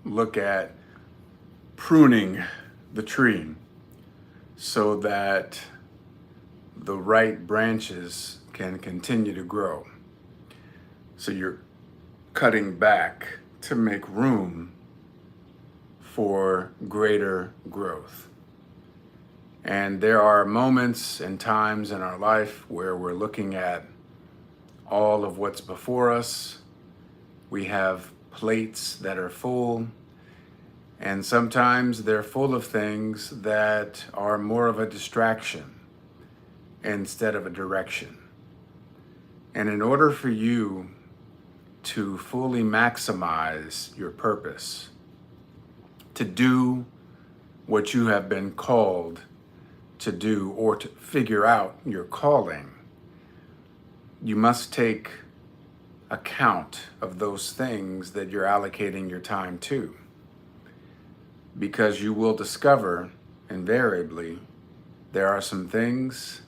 look at pruning the tree so that the right branches can continue to grow. So you're cutting back to make room for greater growth. And there are moments and times in our life where we're looking at all of what's before us. We have plates that are full, and sometimes they're full of things that are more of a distraction instead of a direction. And in order for you to fully maximize your purpose, to do what you have been called to do, or to figure out your calling, you must take account of those things that you're allocating your time to. Because you will discover invariably there are some things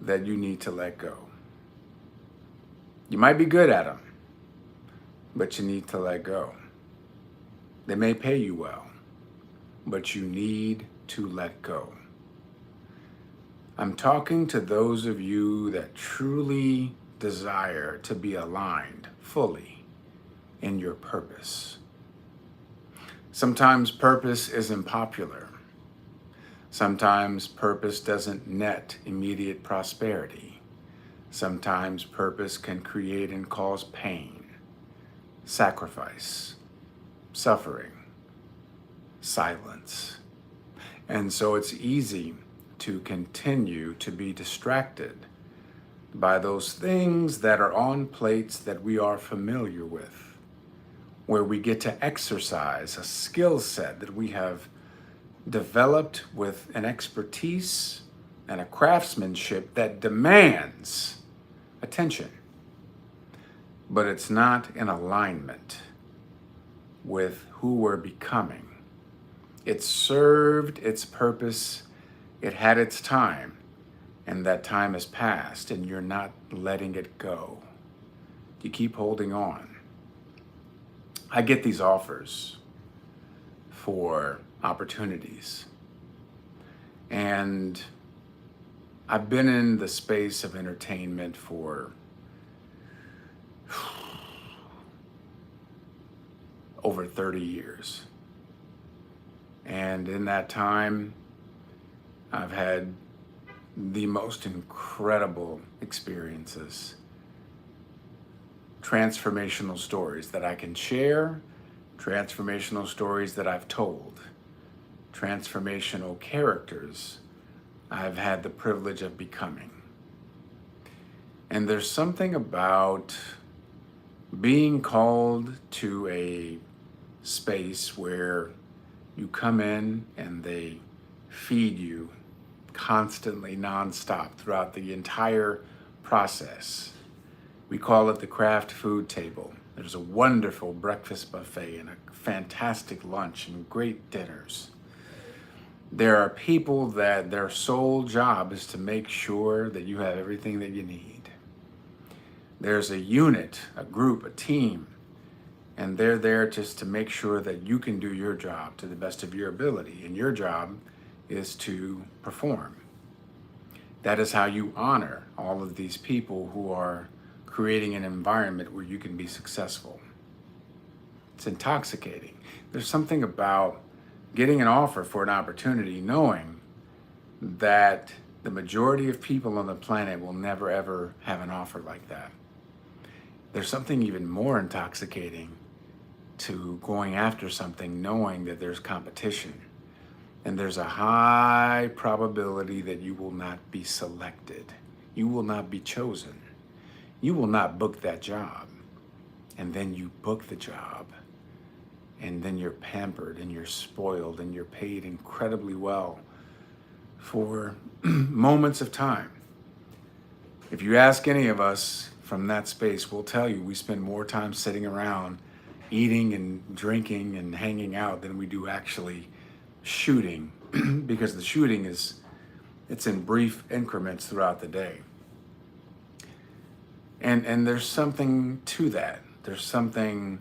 that you need to let go. You might be good at them, but you need to let go. They may pay you well, but you need to let go. I'm talking to those of you that truly desire to be aligned fully in your purpose. Sometimes purpose isn't popular. Sometimes purpose doesn't net immediate prosperity. Sometimes purpose can create and cause pain, sacrifice, suffering, silence. And so it's easy to continue to be distracted by those things that are on plates that we are familiar with, where we get to exercise a skill set that we have developed with an expertise and a craftsmanship that demands attention, but it's not in alignment with who we're becoming. It served its purpose, it had its time, and that time has passed, and you're not letting it go. You keep holding on. I get these offers for opportunities, and I've been in the space of entertainment for over 30 years. And in that time, I've had the most incredible experiences, transformational stories that I can share, transformational stories that I've told, transformational characters I've had the privilege of becoming. And there's something about being called to a space where you come in and they feed you constantly, nonstop, throughout the entire process. We call it the craft food table. There's a wonderful breakfast buffet and a fantastic lunch and great dinners. There are people that their sole job is to make sure that you have everything that you need. There's a unit, a group, a team, and they're there just to make sure that you can do your job to the best of your ability. And your job is to perform. That is how you honor all of these people who are creating an environment where you can be successful. It's intoxicating. There's something about getting an offer for an opportunity, knowing that the majority of people on the planet will never ever have an offer like that. There's something even more intoxicating to going after something knowing that there's competition. And there's a high probability that you will not be selected. You will not be chosen. You will not book that job. And then you book the job. And then you're pampered and you're spoiled and you're paid incredibly well for moments of time. If you ask any of us from that space, we'll tell you we spend more time sitting around eating and drinking and hanging out than we do actually shooting, because the shooting it's in brief increments throughout the day. And there's something to that. There's something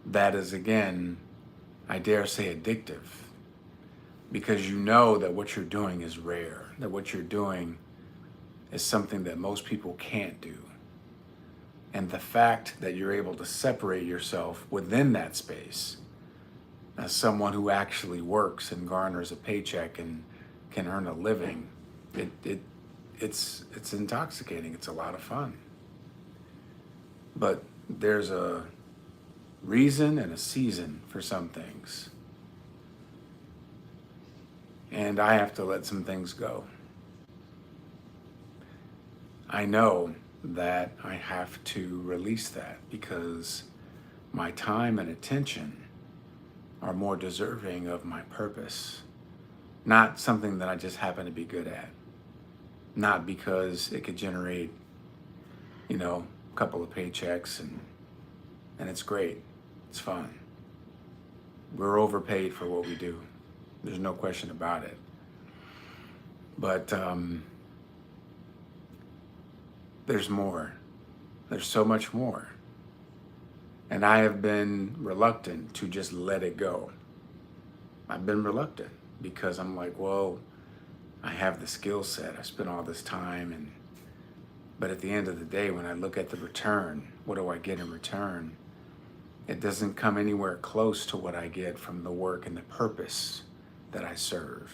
that is, again, I dare say addictive, because you know that what you're doing is rare, that what you're doing is something that most people can't do. And the fact that you're able to separate yourself within that space as someone who actually works and garners a paycheck and can earn a living, it's intoxicating. It's a lot of fun. But there's a reason and a season for some things. And I have to let some things go. I know that I have to release that because my time and attention are more deserving of my purpose, not something that I just happen to be good at, not because it could generate, a couple of paychecks and it's great, it's fun. We're overpaid for what we do. There's no question about it. But there's more. There's so much more. And I have been reluctant to just let it go. I've been reluctant because I'm like, well, I have the skill set. I spent all this time, but at the end of the day, when I look at the return, what do I get in return? It doesn't come anywhere close to what I get from the work and the purpose that I serve,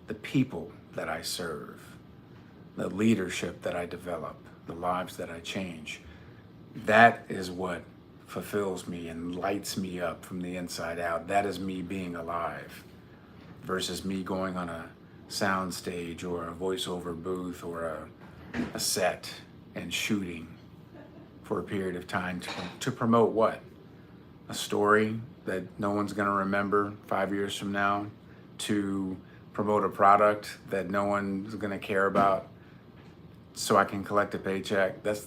the people that I serve, the leadership that I develop, the lives that I change. That is what fulfills me and lights me up from the inside out. That is me being alive versus me going on a sound stage or a voiceover booth or a set and shooting for a period of time to promote what? A story that no one's going to remember 5 years from now, to promote a product that no one's going to care about so I can collect a paycheck. That's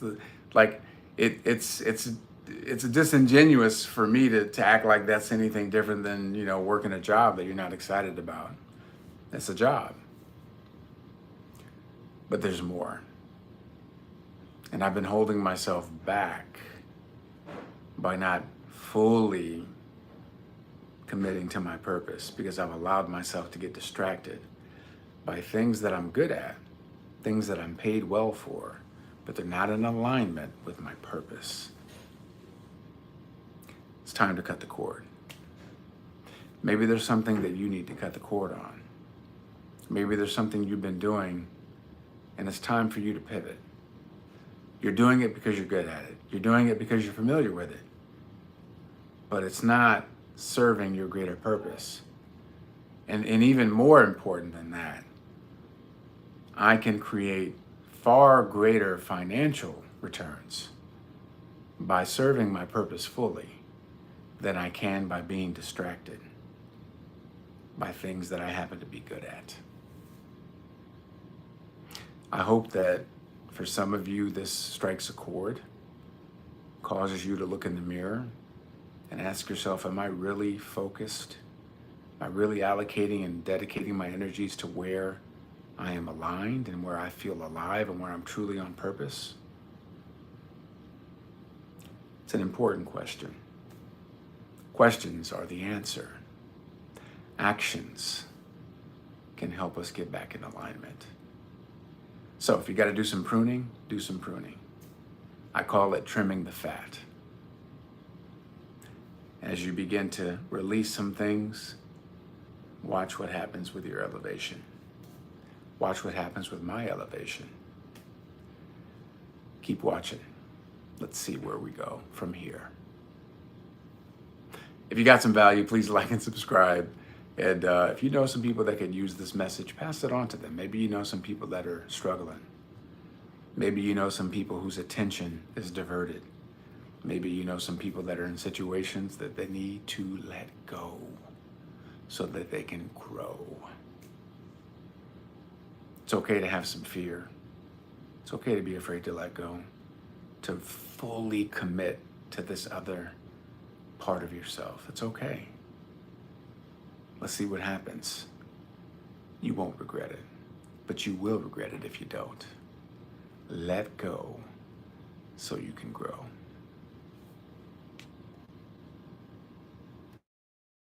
it's disingenuous for me to act like that's anything different than, working a job that you're not excited about. It's a job. But there's more. And I've been holding myself back by not fully committing to my purpose because I've allowed myself to get distracted by things that I'm good at, things that I'm paid well for, but they're not in alignment with my purpose. It's time to cut the cord. Maybe there's something that you need to cut the cord on. Maybe there's something you've been doing and it's time for you to pivot. You're doing it because you're good at it. You're doing it because you're familiar with it. But it's not serving your greater purpose. And even more important than that, I can create far greater financial returns by serving my purpose fully than I can by being distracted by things that I happen to be good at. I hope that for some of you, this strikes a chord, causes you to look in the mirror and ask yourself, am I really focused? Am I really allocating and dedicating my energies to where I am aligned and where I feel alive and where I'm truly on purpose? It's an important question. Questions are the answer. Actions can help us get back in alignment. So if you got to do some pruning, do some pruning. I call it trimming the fat. As you begin to release some things, watch what happens with your elevation. Watch what happens with my elevation. Keep watching. Let's see where we go from here. If you got some value, please like and subscribe. And if you know some people that could use this message, pass it on to them. Maybe you know some people that are struggling. Maybe you know some people whose attention is diverted. Maybe you know some people that are in situations that they need to let go so that they can grow. It's okay to have some fear. It's okay to be afraid to let go, to fully commit to this other part of yourself. It's okay. Let's see what happens. You won't regret it, but you will regret it if you don't. Let go so you can grow.